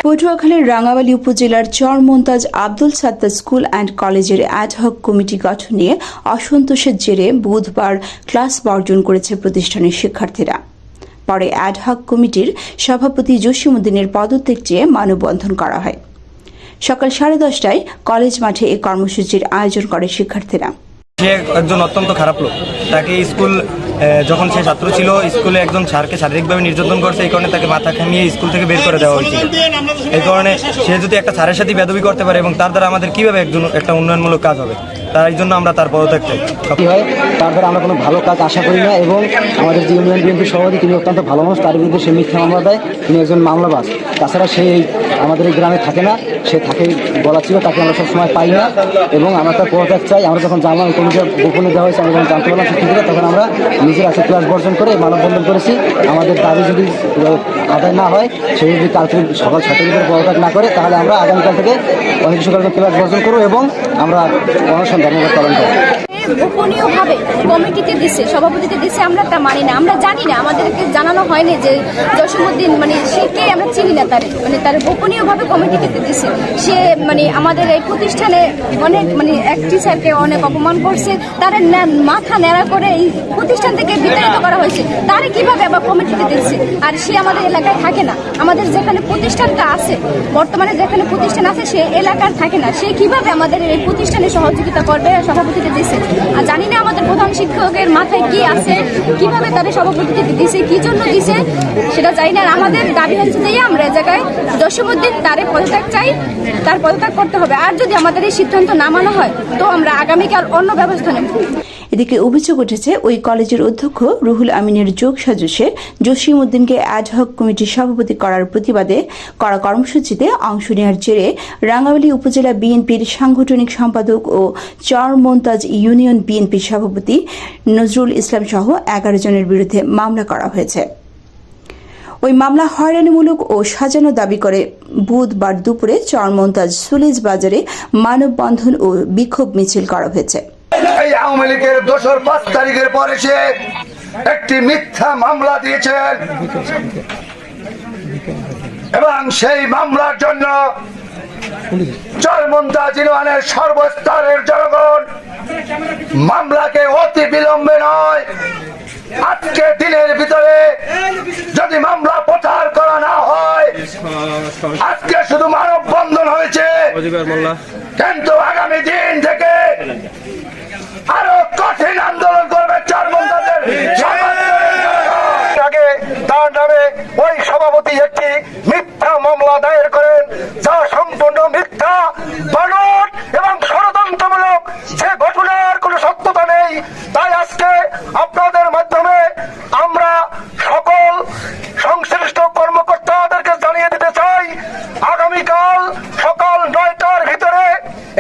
পটুয়াখালীর রাঙ্গামালী উপজেলার Char Montaj Abdul Sattar school and কলেজের অ্যাডহক কমিটি গঠন নিয়ে অসন্তোষের জেরে বুধবার ক্লাস বর্জন করেছে প্রতিষ্ঠানের শিক্ষার্থীরা। পরে অ্যাডহক কমিটির সভাপতি জসিমউদ্দিনের পদত্যাগ চেয়ে মানববন্ধন করা হয়। সকাল 10:30টায় কলেজ মাঠে এই কর্মসূচির আয়োজন করে শিক্ষার্থীরা। সে একজন অত্যন্ত খারাপ লোক। তাকে স্কুল যখন সে ছাত্র ছিল স্কুলে একজন স্যারকে শারীরিকভাবে নির্যাতন করছে, এই কারণে তাকে মাথা খামিয়ে স্কুল থেকে বের করে দেওয়া হয়েছিল। এই কারণে সে যদি একটা স্যারের সাথে বেদবি করতে পারে এবং তার দ্বারা আমাদের কিভাবে একটা উন্নয়নমূলক কাজ হবে, তার এই জন্য আমরা তার পদত্যাগ চাই। তার দ্বারা আমরা কোনো ভালো কাজ আশা করি না এবং আমাদের যে ইউনিয়ন বিএনপির সভাপতি তিনি অত্যন্ত ভালো মানুষ, তার বিরুদ্ধে সে মিথ্যা মামলা দেয়, তিনি একজন মামলাবাজ। তাছাড়া সে আমাদের এই গ্রামে থাকে না, সে থাকে বলা ছিল, তাকে আমরা সবসময় পাই না এবং আমরা তার পদত্যাগ চাই। আমরা যখন জানলাম কমিটি গোপনে দেওয়া হয়েছে, আমরা যখন জানতে পারলাম শিক্ষিতরা, তখন আমরা নিজের আছে ক্লাস বর্জন করে মানববন্ধন করেছি। আমাদের দাবি যদি আদায় না হয়, সে যদি কালকে সকাল 7টার ভিতরে পদত্যাগ না করে, তাহলে আমরা আগামীকাল থেকে অনেক সকাল ক্লাস বর্জন করবো এবং আমরা অনশন ধর্মঘট পালন করব। গোপনীয়ভাবে কমিটিতে দিচ্ছে, সভাপতিতে দিচ্ছে, আমরা তা মানি না। আমরা জানি না, আমাদেরকে জানানো হয়নি যে জসিমউদ্দিন সে কে, আমরা চিনি না তারে। তার গোপনীয়ভাবে কমিটিতে দিচ্ছে। সে আমাদের এই প্রতিষ্ঠানে অনেক এক টিচারকে অনেক অপমান করছে, তার মাথা ন্যাড়া করে এই প্রতিষ্ঠান থেকে বিতাড়িত করা হয়েছে। তারে কিভাবে আবার কমিটিতে দিচ্ছে? আর সে আমাদের এলাকায় থাকে না। আমাদের যেখানে প্রতিষ্ঠানটা আছে, বর্তমানে যেখানে প্রতিষ্ঠান আছে, সে এলাকার থাকে না। সে কিভাবে আমাদের এই প্রতিষ্ঠানে সহযোগিতা করবে? সভাপতিতে দিচ্ছে। আর জানি না আমাদের প্রধান শিক্ষকের মাথায় কি আছে, কিভাবে তাদের সভাপতিতে দিছে, কি জন্য দিছে সেটা জানি না। আর আমাদের দাবি হচ্ছে যে আমরা জায়গায় জসিমউদ্দিন তারে পদত্যাগ চাই, তার পদত্যাগ করতে হবে। আর যদি আমাদের এই সিদ্ধান্ত না মানা হয়, তো আমরা আগামীকাল অন্য ব্যবস্থা নেব। এদিকে অভিযোগ উঠেছে ওই কলেজের অধ্যক্ষ রুহুল আমিনের যোগ সাজসে জসিমউদ্দিনকে অ্যাডহক কমিটির সভাপতি করার প্রতিবাদে করা কর্মসূচিতে অংশ নেওয়ার জেরে রাঙ্গামালী উপজেলা বিএনপির সাংগঠনিক সম্পাদক ও চরমন্তাজ ইউনিয়ন বিএনপির সভাপতি নজরুল ইসলাম সহ 11 জনের বিরুদ্ধে মামলা করা হয়েছে। ওই মামলা হয়রানিমূলক ও সাজানো দাবি করে বুধবার দুপুরে চরমন্তাজ সুলেজ বাজারে মানববন্ধন ও বিক্ষোভ মিছিল করা হয়েছে। এই আওয়ামী লীগের 5 তারিখের পরে সে একটি মিথ্যা মামলা দিয়েছেন এবং সেই মামলার জন্য চরমন্তাজ ইউনিয়নের সর্বস্তরের জনগণ মামলাকে অতি বিলম্বে নয়, আজকে দিনের ভিতরে যদি মামলা প্রচার করা না হয়, আজকে শুধু মানববন্ধন হয়েছে, কিন্তু আগামী দিন থেকে আরো কঠিন আন্দোলন করবে চরমন্তাজের। আগে তার নামে ওই সভাপতি একটি মিথ্যা মামলা দায়ের করেন, যা সম্পূর্ণ মিথ্যা, বানোয়াট এবং ষড়যন্ত্রমূলক। সে ঘটনার কোনো সত্যতা নেই। তাই আজকে আপনাদের মাধ্যমে আমরা সকল সংশ্লিষ্ট কর্মকর্তাদেরকে জানিয়ে দিতে চাই, আগামীকাল সকাল 9টার ভিতরে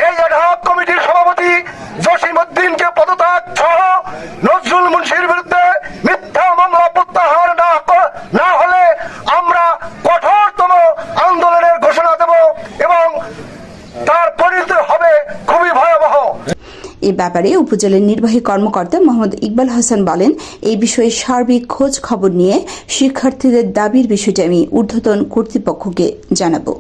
এই অ্যাডহক কমিটির সভাপতি জসিমউদ্দিনকে পদত্যাগ সহ নজরুল মুন্সির বিরুদ্ধে মিথ্যা মামলা প্রত্যাহার না হলে আমরা কঠোরতম আন্দোলনের ঘোষণা দেব এবং তার পরিণতি হবে খুবই ভয়াবহ। এ ব্যাপারে উপজেলার নির্বাহী কর্মকর্তা মোহাম্মদ ইকবাল হাসান বলেন, এই বিষয়ে সার্বিক খোঁজ খবর নিয়ে শিক্ষার্থীদের দাবির বিষয়টি আমি ঊর্ধ্বতন কর্তৃপক্ষকে জানাবো।